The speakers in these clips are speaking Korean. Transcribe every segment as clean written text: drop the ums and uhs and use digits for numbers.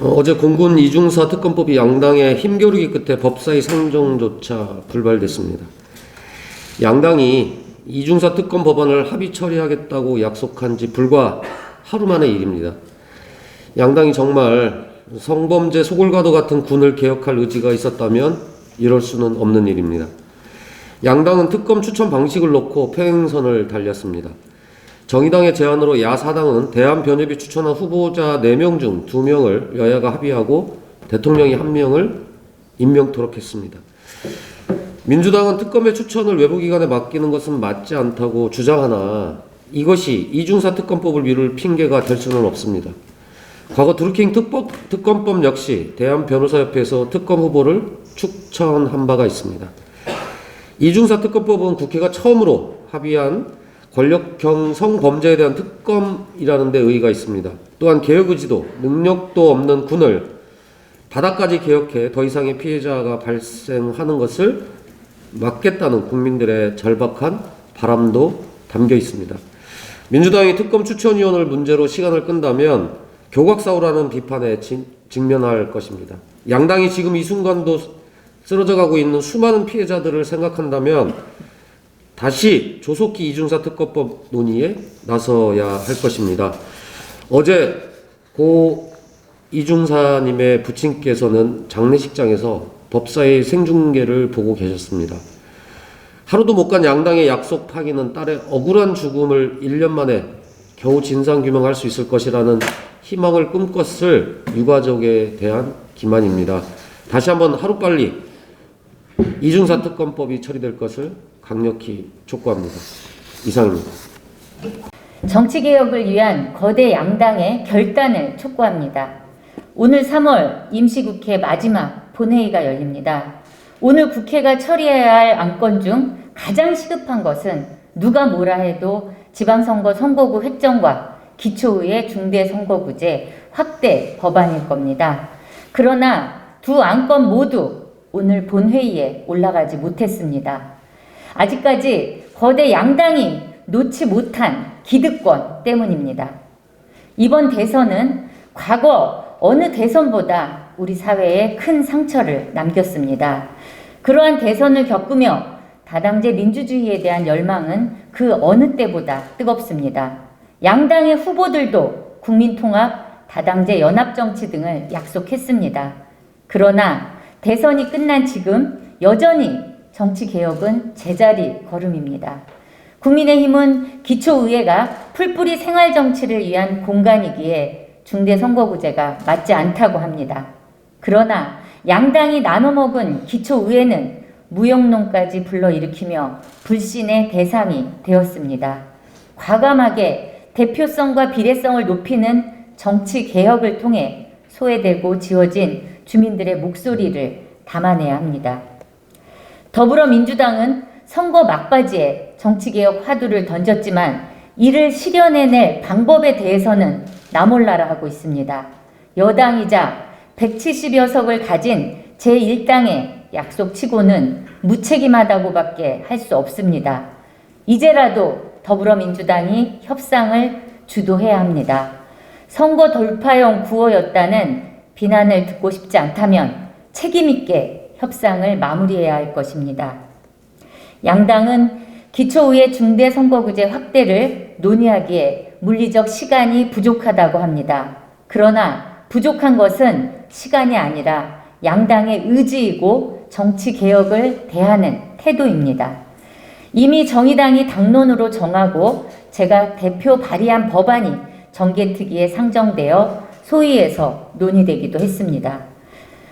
어제 공군 이중사 특검법이 양당의 힘겨루기 끝에 법사위 상정조차 불발됐습니다. 양당이 이중사 특검 법안을 합의 처리하겠다고 약속한 지 불과 하루 만의 일입니다. 양당이 정말 성범죄 소굴과도 같은 군을 개혁할 의지가 있었다면 이럴 수는 없는 일입니다. 양당은 특검 추천 방식을 놓고 평행선을 달렸습니다. 정의당의 제안으로 야4당은 대한변협이 추천한 후보자 4명 중 2명을 여야가 합의하고 대통령이 1명을 임명토록 했습니다. 민주당은 특검의 추천을 외부기관에 맡기는 것은 맞지 않다고 주장하나 이것이 이중사 특검법을 미룰 핑계가 될 수는 없습니다. 과거 드루킹 특검법 역시 대한변호사협회에서 특검 후보를 추천한 바가 있습니다. 이중사 특검법은 국회가 처음으로 합의한 권력형 성범죄에 대한 특검이라는 데 의의가 있습니다. 또한 개혁 의지도 능력도 없는 군을 바닥까지 개혁해 더 이상의 피해자가 발생하는 것을 막겠다는 국민들의 절박한 바람도 담겨 있습니다. 민주당이 특검 추천위원을 문제로 시간을 끈다면 교각사우라는 비판에 직면할 것입니다. 양당이 지금 이 순간도 쓰러져가고 있는 수많은 피해자들을 생각한다면 다시 조속히 이중사 특검법 논의에 나서야 할 것입니다. 어제 고 이중사님의 부친께서는 장례식장에서 법사위 생중계를 보고 계셨습니다. 하루도 못 간 양당의 약속 파기는 딸의 억울한 죽음을 1년 만에 겨우 진상규명할 수 있을 것이라는 희망을 꿈꿨을 유가족에 대한 기만입니다. 다시 한번 하루빨리 이중사 특검법이 처리될 것을 강력히 촉구합니다. 이상입니다. 정치개혁을 위한 거대 양당의 결단을 촉구합니다. 오늘 3월 임시국회 마지막 본회의가 열립니다. 오늘 국회가 처리해야 할 안건 중 가장 시급한 것은 누가 뭐라 해도 지방선거 선거구 획정과 기초의회 중대선거구제 확대 법안일 겁니다. 그러나 두 안건 모두 오늘 본회의에 올라가지 못했습니다. 아직까지 거대 양당이 놓지 못한 기득권 때문입니다. 이번 대선은 과거 어느 대선보다 우리 사회에 큰 상처를 남겼습니다. 그러한 대선을 겪으며 다당제 민주주의에 대한 열망은 그 어느 때보다 뜨겁습니다. 양당의 후보들도 국민통합, 다당제 연합정치 등을 약속했습니다. 그러나 대선이 끝난 지금 여전히 정치개혁은 제자리 걸음입니다. 국민의힘은 기초의회가 풀뿌리 생활정치를 위한 공간이기에 중대선거구제가 맞지 않다고 합니다. 그러나 양당이 나눠먹은 기초의회는 무용론까지 불러일으키며 불신의 대상이 되었습니다. 과감하게 대표성과 비례성을 높이는 정치개혁을 통해 소외되고 지워진 주민들의 목소리를 담아내야 합니다. 더불어민주당은 선거 막바지에 정치개혁 화두를 던졌지만 이를 실현해낼 방법에 대해서는 나몰라라 하고 있습니다. 여당이자 170여 석을 가진 제1당의 약속치고는 무책임하다고밖에 할 수 없습니다. 이제라도 더불어민주당이 협상을 주도해야 합니다. 선거 돌파용 구호였다는 비난을 듣고 싶지 않다면 책임있게 협상을 마무리해야 할 것입니다. 양당은 기초의회 중대선거구제 확대를 논의하기에 물리적 시간이 부족하다고 합니다. 그러나 부족한 것은 시간이 아니라 양당의 의지이고 정치개혁을 대하는 태도입니다. 이미 정의당이 당론으로 정하고 제가 대표 발의한 법안이 정개특위에 상정되어 소위에서 논의되기도 했습니다.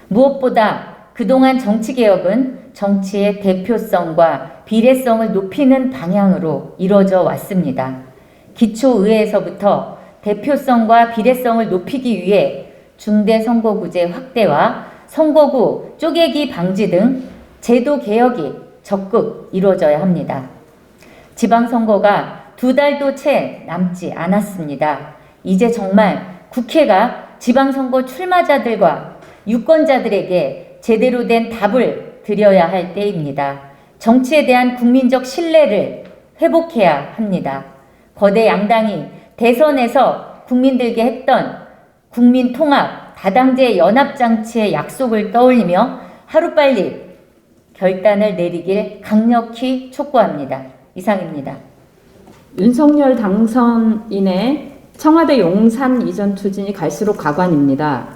무엇보다 그동안 정치개혁은 정치의 대표성과 비례성을 높이는 방향으로 이루어져 왔습니다. 기초의회에서부터 대표성과 비례성을 높이기 위해 중대선거구제 확대와 선거구 쪼개기 방지 등 제도 개혁이 적극 이루어져야 합니다. 지방선거가 2달도 채 남지 않았습니다. 이제 정말 국회가 지방선거 출마자들과 유권자들에게 제대로 된 답을 드려야 할 때입니다. 정치에 대한 국민적 신뢰를 회복해야 합니다. 거대 양당이 대선에서 국민들께 했던 국민 통합, 다당제 연합장치의 약속을 떠올리며 하루빨리 결단을 내리길 강력히 촉구합니다. 이상입니다. 윤석열 당선인의 청와대 용산 이전 추진이 갈수록 가관입니다.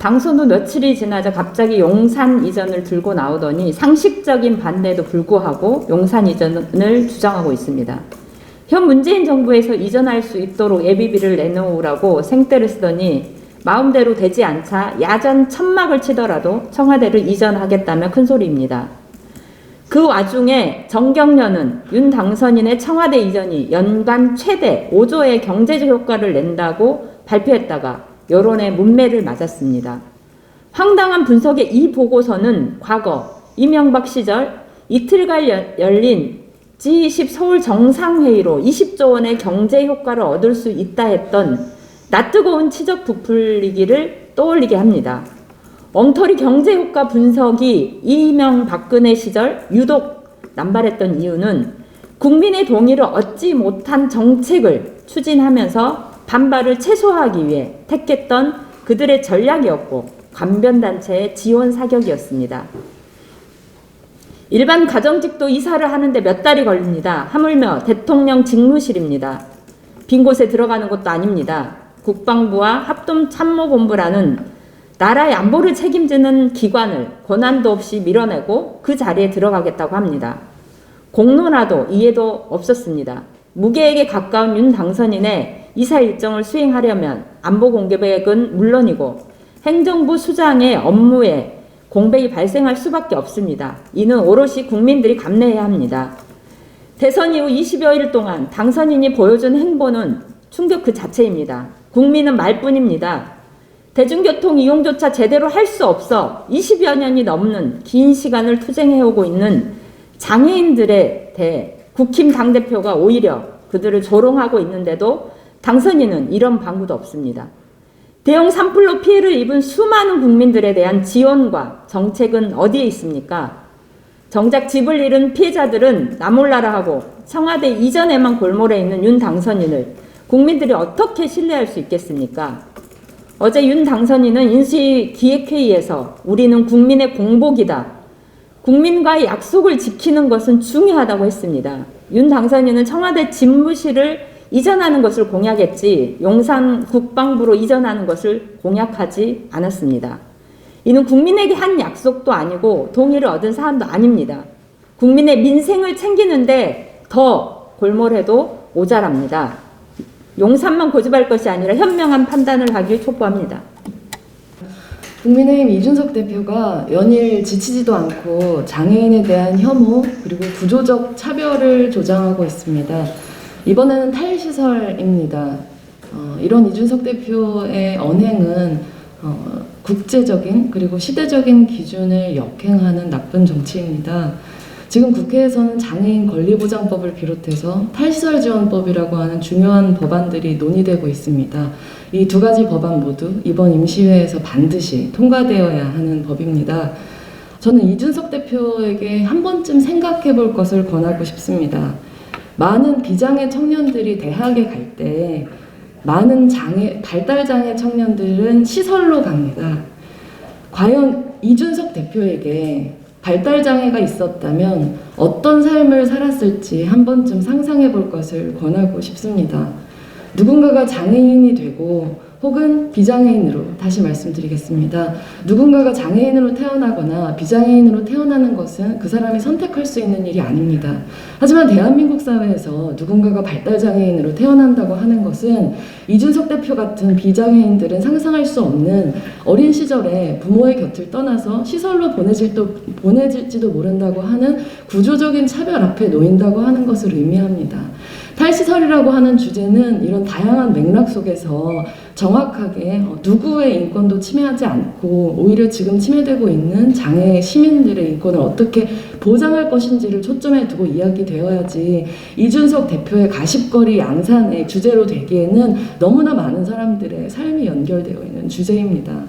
당선 후 며칠이 지나자 갑자기 용산 이전을 들고 나오더니 상식적인 반대에도 불구하고 용산 이전을 주장하고 있습니다. 현 문재인 정부에서 이전할 수 있도록 예비비를 내놓으라고 생떼를 쓰더니 마음대로 되지 않자 야전 천막을 치더라도 청와대를 이전하겠다며 큰 소리입니다. 그 와중에 정경련은 윤 당선인의 청와대 이전이 연간 최대 5조의 경제적 효과를 낸다고 발표했다가 여론의 문매를 맞았습니다. 황당한 분석의 이 보고서는 과거 이명박 시절 이틀간 열린 G20 서울 정상회의로 20조 원의 경제 효과를 얻을 수 있다 했던 낯뜨거운 치적 부풀리기를 떠올리게 합니다. 엉터리 경제 효과 분석이 이명박근혜 시절 유독 남발했던 이유는 국민의 동의를 얻지 못한 정책을 추진하면서 반발을 최소화하기 위해 택했던 그들의 전략이었고 관변단체의 지원 사격이었습니다. 일반 가정직도 이사를 하는데 몇 달이 걸립니다. 하물며 대통령 직무실입니다. 빈 곳에 들어가는 것도 아닙니다. 국방부와 합동참모본부라는 나라의 안보를 책임지는 기관을 권한도 없이 밀어내고 그 자리에 들어가겠다고 합니다. 공론화도 이해도 없었습니다. 무계획에 가까운 윤 당선인의 이사 일정을 수행하려면 안보 공백은 물론이고 행정부 수장의 업무에 공백이 발생할 수밖에 없습니다. 이는 오롯이 국민들이 감내해야 합니다. 대선 이후 20여일 동안 당선인이 보여준 행보는 충격 그 자체입니다. 국민은 말뿐입니다. 대중교통 이용조차 제대로 할 수 없어 20여 년이 넘는 긴 시간을 투쟁해오고 있는 장애인들에 대해 국힘 당대표가 오히려 그들을 조롱하고 있는데도 당선인은 이런 방구도 없습니다. 대형 산불로 피해를 입은 수많은 국민들에 대한 지원과 정책은 어디에 있습니까? 정작 집을 잃은 피해자들은 나몰라라 하고 청와대 이전에만 골몰해 있는 윤 당선인을 국민들이 어떻게 신뢰할 수 있겠습니까? 어제 윤 당선인은 인수기획회의에서 우리는 국민의 공복이다. 국민과의 약속을 지키는 것은 중요하다고 했습니다. 윤 당선인은 청와대 집무실을 이전하는 것을 공약했지 용산 국방부로 이전하는 것을 공약하지 않았습니다. 이는 국민에게 한 약속도 아니고 동의를 얻은 사안도 아닙니다. 국민의 민생을 챙기는데 더 골몰해도 모자랍니다. 용산만 고집할 것이 아니라 현명한 판단을 하길 촉구합니다. 국민의힘 이준석 대표가 연일 지치지도 않고 장애인에 대한 혐오 그리고 구조적 차별을 조장하고 있습니다. 이번에는 탈시설입니다. 이런 이준석 대표의 언행은 국제적인 그리고 시대적인 기준을 역행하는 나쁜 정치입니다. 지금 국회에서는 장애인 권리보장법을 비롯해서 탈시설지원법이라고 하는 중요한 법안들이 논의되고 있습니다. 이 두 가지 법안 모두 이번 임시회에서 반드시 통과되어야 하는 법입니다. 저는 이준석 대표에게 한 번쯤 생각해 볼 것을 권하고 싶습니다. 많은 비장애 청년들이 대학에 갈 때 많은 발달장애 청년들은 시설로 갑니다. 과연 이준석 대표에게 발달장애가 있었다면 어떤 삶을 살았을지 한 번쯤 상상해 볼 것을 권하고 싶습니다. 누군가가 장애인이 되고 혹은 비장애인으로 다시 말씀드리겠습니다. 누군가가 장애인으로 태어나거나 비장애인으로 태어나는 것은 그 사람이 선택할 수 있는 일이 아닙니다. 하지만 대한민국 사회에서 누군가가 발달장애인으로 태어난다고 하는 것은 이준석 대표 같은 비장애인들은 상상할 수 없는 어린 시절에 부모의 곁을 떠나서 시설로 보내질지도 모른다고 하는 구조적인 차별 앞에 놓인다고 하는 것을 의미합니다. 탈시설이라고 하는 주제는 이런 다양한 맥락 속에서 정확하게 누구의 인권도 침해하지 않고 오히려 지금 침해되고 있는 장애 시민들의 인권을 어떻게 보장할 것인지를 초점에 두고 이야기되어야지 이준석 대표의 가십거리 양산의 주제로 되기에는 너무나 많은 사람들의 삶이 연결되어 있는 주제입니다.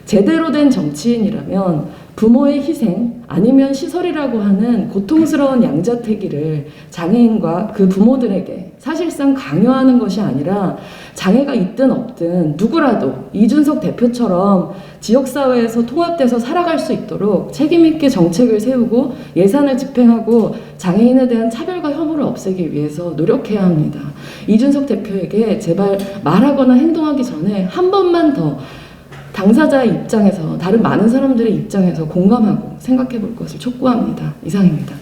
제대로 된 정치인이라면 부모의 희생 아니면 시설이라고 하는 고통스러운 양자택일을 장애인과 그 부모들에게 사실상 강요하는 것이 아니라 장애가 있든 없든 누구라도 이준석 대표처럼 지역사회에서 통합돼서 살아갈 수 있도록 책임있게 정책을 세우고 예산을 집행하고 장애인에 대한 차별과 혐오를 없애기 위해서 노력해야 합니다. 이준석 대표에게 제발 말하거나 행동하기 전에 한 번만 더 당사자의 입장에서 다른 많은 사람들의 입장에서 공감하고 생각해 볼 것을 촉구합니다. 이상입니다.